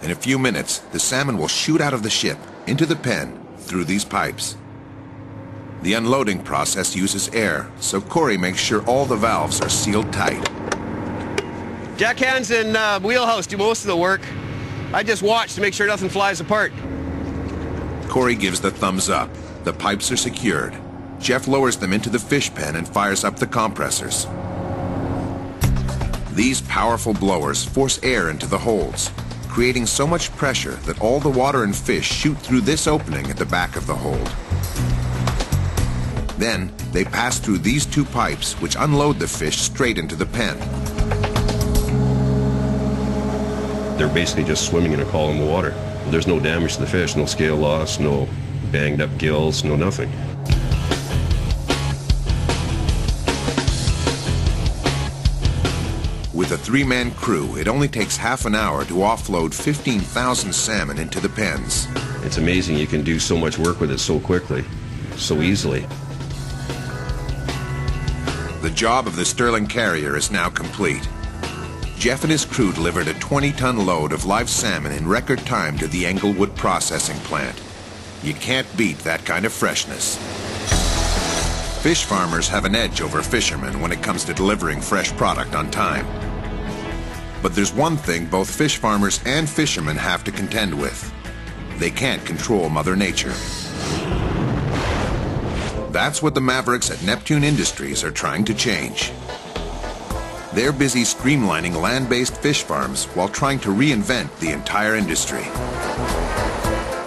In a few minutes, the salmon will shoot out of the ship into the pen through these pipes. The unloading process uses air, so Corey makes sure all the valves are sealed tight. Jackhands and wheelhouse do most of the work. I just watch to make sure nothing flies apart. Corey gives the thumbs up. The pipes are secured. Jeff lowers them into the fish pen and fires up the compressors. These powerful blowers force air into the holds, creating so much pressure that all the water and fish shoot through this opening at the back of the hold. Then, they pass through these two pipes, which unload the fish straight into the pen. They're basically just swimming in a column of water. There's no damage to the fish, no scale loss, no banged up gills, no nothing. With a three-man crew, it only takes half an hour to offload 15,000 salmon into the pens. It's amazing you can do so much work with it so quickly, so easily. The job of the Sterling carrier is now complete. Jeff and his crew delivered a 20-ton load of live salmon in record time to the Englewood processing plant. You can't beat that kind of freshness. Fish farmers have an edge over fishermen when it comes to delivering fresh product on time. But there's one thing both fish farmers and fishermen have to contend with. They can't control Mother Nature. That's what the Mavericks at Neptune Industries are trying to change. They're busy streamlining land-based fish farms while trying to reinvent the entire industry.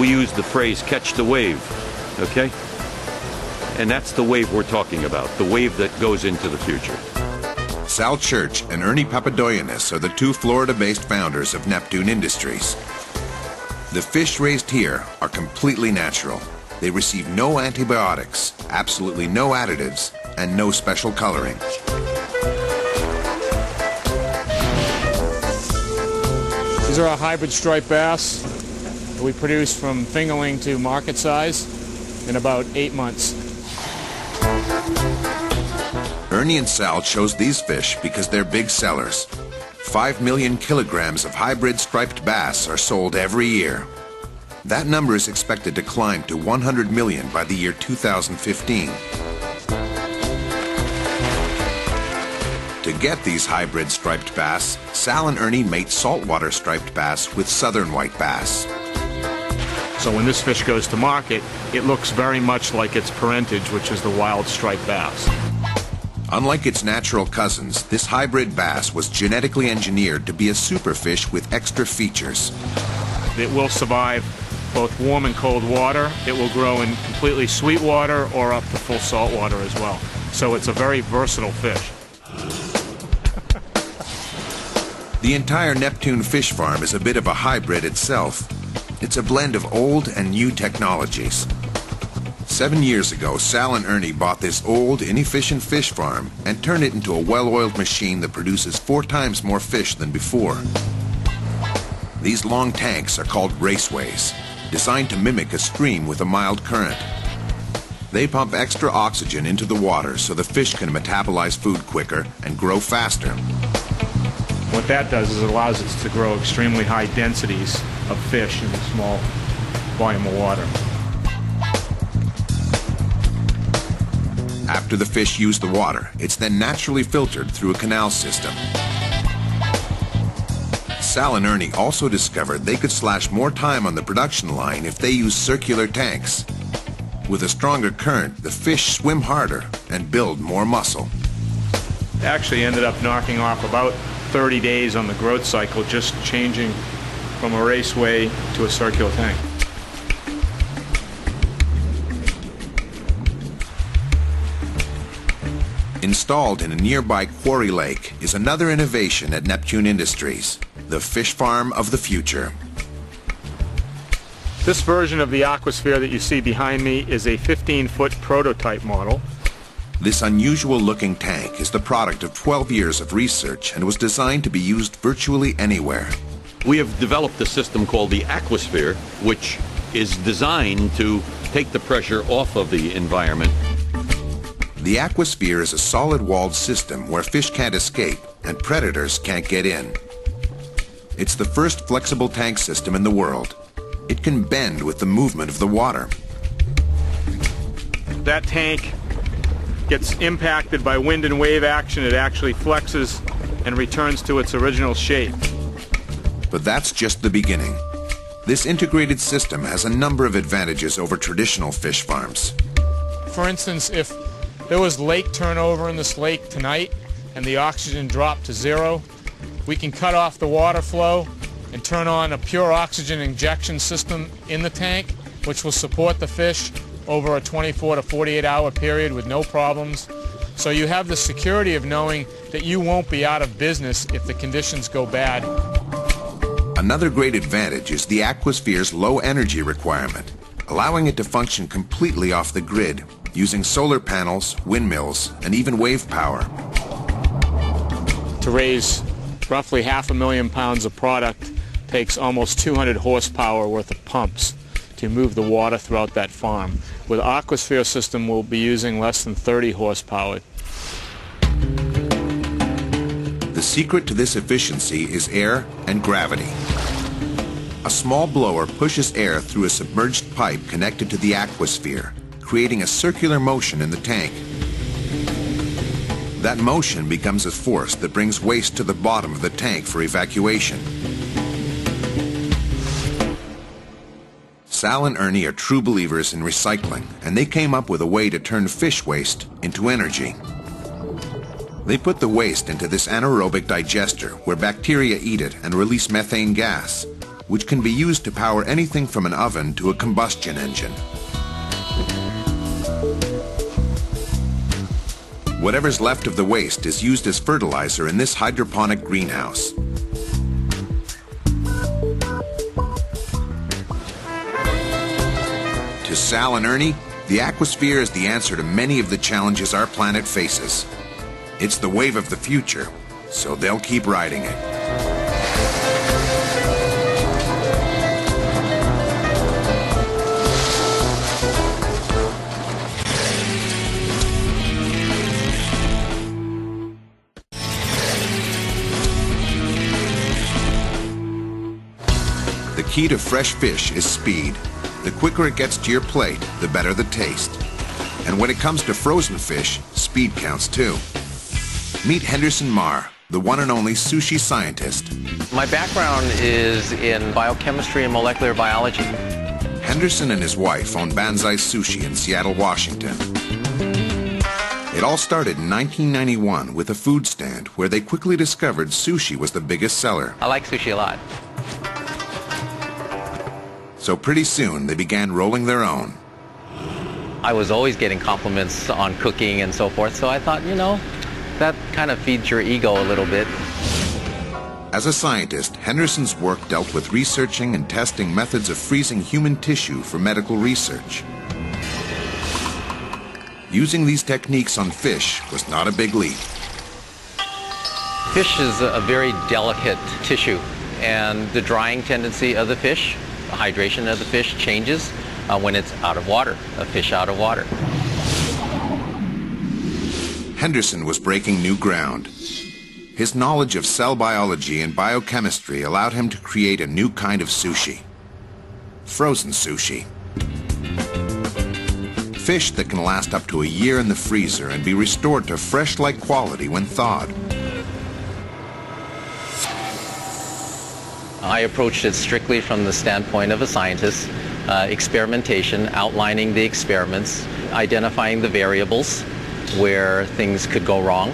We use the phrase catch the wave, okay? And that's the wave we're talking about, the wave that goes into the future. Sal Church and Ernie Papadoyanis are the two Florida-based founders of Neptune Industries. The fish raised here are completely natural. They receive no antibiotics, absolutely no additives, and no special coloring. These are our hybrid striped bass that we produce from fingerling to market size in about 8 months. Ernie and Sal chose these fish because they're big sellers. 5 million kilograms of hybrid striped bass are sold every year. That number is expected to climb to 100 million by the year 2015. To get these hybrid striped bass, Sal and Ernie mate saltwater striped bass with southern white bass. So when this fish goes to market, it looks very much like its parentage, which is the wild striped bass. Unlike its natural cousins, this hybrid bass was genetically engineered to be a superfish with extra features. It will survive both warm and cold water. It will grow in completely sweet water or up to full salt water as well. So it's a very versatile fish. The entire Neptune fish farm is a bit of a hybrid itself. It's a blend of old and new technologies. 7 years ago, Sal and Ernie bought this old, inefficient fish farm and turned it into a well-oiled machine that produces 4 times more fish than before. These long tanks are called raceways, designed to mimic a stream with a mild current. They pump extra oxygen into the water so the fish can metabolize food quicker and grow faster. What that does is it allows it to grow extremely high densities of fish in a small volume of water. After the fish use the water, it's then naturally filtered through a canal system. Sal and Ernie also discovered they could slash more time on the production line if they used circular tanks. With a stronger current, the fish swim harder and build more muscle. It actually ended up knocking off about 30 days on the growth cycle, just changing from a raceway to a circular tank. Installed in a nearby quarry lake is another innovation at Neptune Industries, the fish farm of the future. This version of the aquasphere that you see behind me is a 15-foot prototype model. This unusual-looking tank is the product of 12 years of research and was designed to be used virtually anywhere. We have developed a system called the aquasphere, which is designed to take the pressure off of the environment. The aquasphere is a solid-walled system where fish can't escape and predators can't get in. It's the first flexible tank system in the world. It can bend with the movement of the water. That tank gets impacted by wind and wave action. It actually flexes and returns to its original shape. But that's just the beginning. This integrated system has a number of advantages over traditional fish farms. For instance, if there was lake turnover in this lake tonight and the oxygen dropped to zero, we can cut off the water flow and turn on a pure oxygen injection system in the tank, which will support the fish over a 24 to 48 hour period with no problems. So you have the security of knowing that you won't be out of business if the conditions go bad. Another great advantage is the Aquasphere's low energy requirement, allowing it to function completely off the grid, using solar panels, windmills, and even wave power. To raise roughly 500,000 pounds of product takes almost 200 horsepower worth of pumps to move the water throughout that farm. With Aquasphere system, we'll be using less than 30 horsepower. The secret to this efficiency is air and gravity. A small blower pushes air through a submerged pipe connected to the Aquasphere, creating a circular motion in the tank. That motion becomes a force that brings waste to the bottom of the tank for evacuation. Sal and Ernie are true believers in recycling, and they came up with a way to turn fish waste into energy. They put the waste into this anaerobic digester where bacteria eat it and release methane gas, which can be used to power anything from an oven to a combustion engine. Whatever's left of the waste is used as fertilizer in this hydroponic greenhouse. To Sal and Ernie, the Aquasphere is the answer to many of the challenges our planet faces. It's the wave of the future, so they'll keep riding it. The key to fresh fish is speed. The quicker it gets to your plate, the better the taste. And when it comes to frozen fish, speed counts too. Meet Henderson Marr, the one and only sushi scientist. My background is in biochemistry and molecular biology. Henderson and his wife own Banzai Sushi in Seattle, Washington. It all started in 1991 with a food stand where they quickly discovered sushi was the biggest seller. I like sushi a lot. So pretty soon they began rolling their own. I was always getting compliments on cooking and so forth, so I thought, you know, that kind of feeds your ego a little bit. As a scientist, Henderson's work dealt with researching and testing methods of freezing human tissue for medical research. Using these techniques on fish was not a big leap. Fish is a very delicate tissue, and the drying tendency of the fish, the hydration of the fish changes when it's out of water, a fish out of water. Henderson was breaking new ground. His knowledge of cell biology and biochemistry allowed him to create a new kind of sushi. Frozen sushi. Fish that can last up to a year in the freezer and be restored to fresh-like quality when thawed. I approached it strictly from the standpoint of a scientist, experimentation, outlining the experiments, identifying the variables where things could go wrong.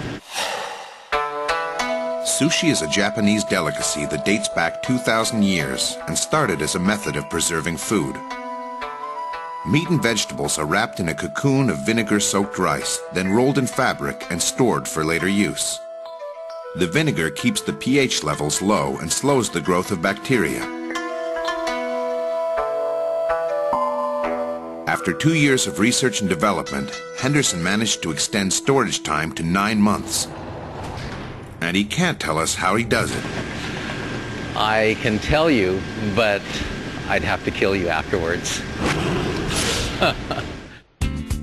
Sushi is a Japanese delicacy that dates back 2,000 years and started as a method of preserving food. Meat and vegetables are wrapped in a cocoon of vinegar-soaked rice, then rolled in fabric and stored for later use. The vinegar keeps the pH levels low and slows the growth of bacteria. After 2 years of research and development, Henderson managed to extend storage time to 9 months. And he can't tell us how he does it. I can tell you, but I'd have to kill you afterwards.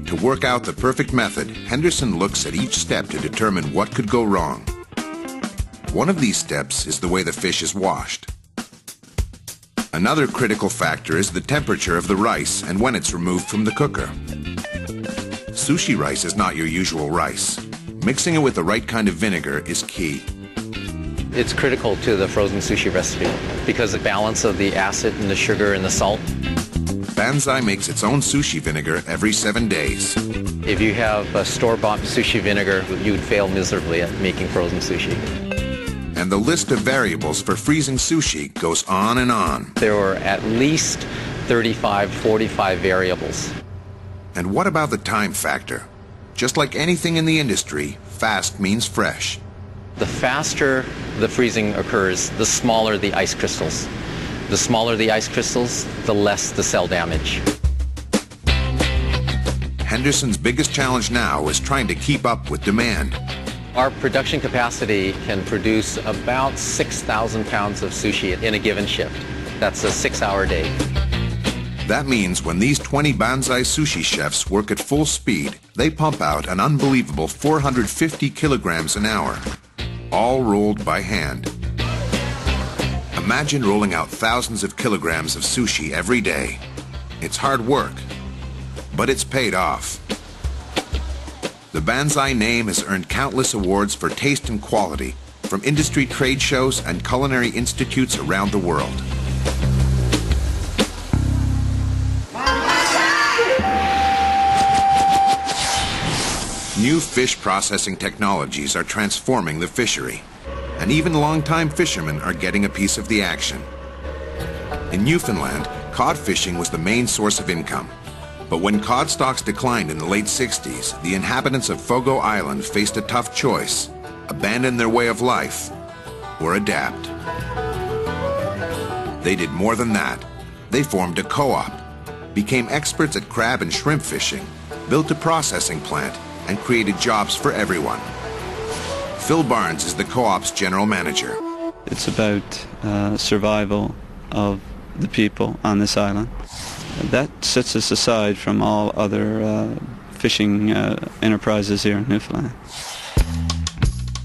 To work out the perfect method, Henderson looks at each step to determine what could go wrong. One of these steps is the way the fish is washed. Another critical factor is the temperature of the rice and when it's removed from the cooker. Sushi rice is not your usual rice. Mixing it with the right kind of vinegar is key. It's critical to the frozen sushi recipe because the balance of the acid and the sugar and the salt. Banzai makes its own sushi vinegar every 7 days. If you have a store-bought sushi vinegar, you would fail miserably at making frozen sushi. And the list of variables for freezing sushi goes on and on. There were at least 35, 45 variables. And what about the time factor? Just like anything in the industry, fast means fresh. The faster the freezing occurs, the smaller the ice crystals. The smaller the ice crystals, the less the cell damage. Henderson's biggest challenge now is trying to keep up with demand. Our production capacity can produce about 6,000 pounds of sushi in a given shift. That's a 6-hour day. That means when these 20 Banzai sushi chefs work at full speed, they pump out an unbelievable 450 kilograms an hour, all rolled by hand. Imagine rolling out thousands of kilograms of sushi every day. It's hard work, but it's paid off. The Banzai name has earned countless awards for taste and quality from industry trade shows and culinary institutes around the world. New fish processing technologies are transforming the fishery, and even longtime fishermen are getting a piece of the action. In Newfoundland, cod fishing was the main source of income. But when cod stocks declined in the late 60s, the inhabitants of Fogo Island faced a tough choice: abandon their way of life or adapt. They did more than that. They formed a co-op, became experts at crab and shrimp fishing, built a processing plant, and created jobs for everyone. Phil Barnes is the co-op's general manager. It's about survival of the people on this island. That sets us aside from all other fishing enterprises here in Newfoundland.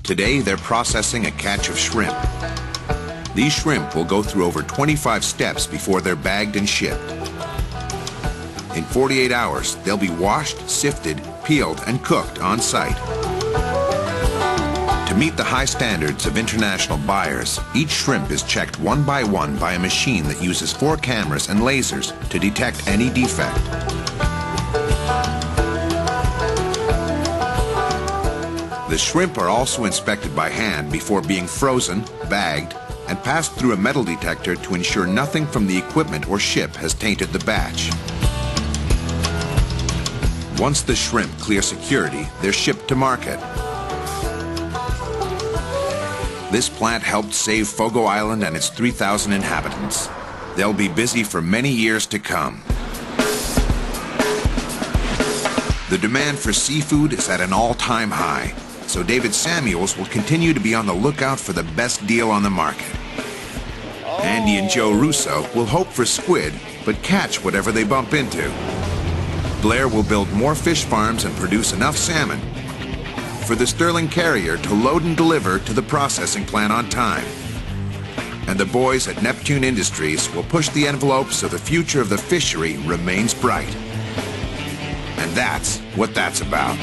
Today, they're processing a catch of shrimp. These shrimp will go through over 25 steps before they're bagged and shipped. In 48 hours, they'll be washed, sifted, peeled, and cooked on site. To meet the high standards of international buyers, each shrimp is checked one by a machine that uses 4 cameras and lasers to detect any defect. The shrimp are also inspected by hand before being frozen, bagged, and passed through a metal detector to ensure nothing from the equipment or ship has tainted the batch. Once the shrimp clear security, they're shipped to market. This plant helped save Fogo Island and its 3,000 inhabitants. They'll be busy for many years to come. The demand for seafood is at an all-time high, so David Samuels will continue to be on the lookout for the best deal on the market. Andy and Joe Russo will hope for squid, but catch whatever they bump into. Blair will build more fish farms and produce enough salmon for the Sterling carrier to load and deliver to the processing plant on time. And the boys at Neptune Industries will push the envelope so the future of the fishery remains bright. And that's what that's about.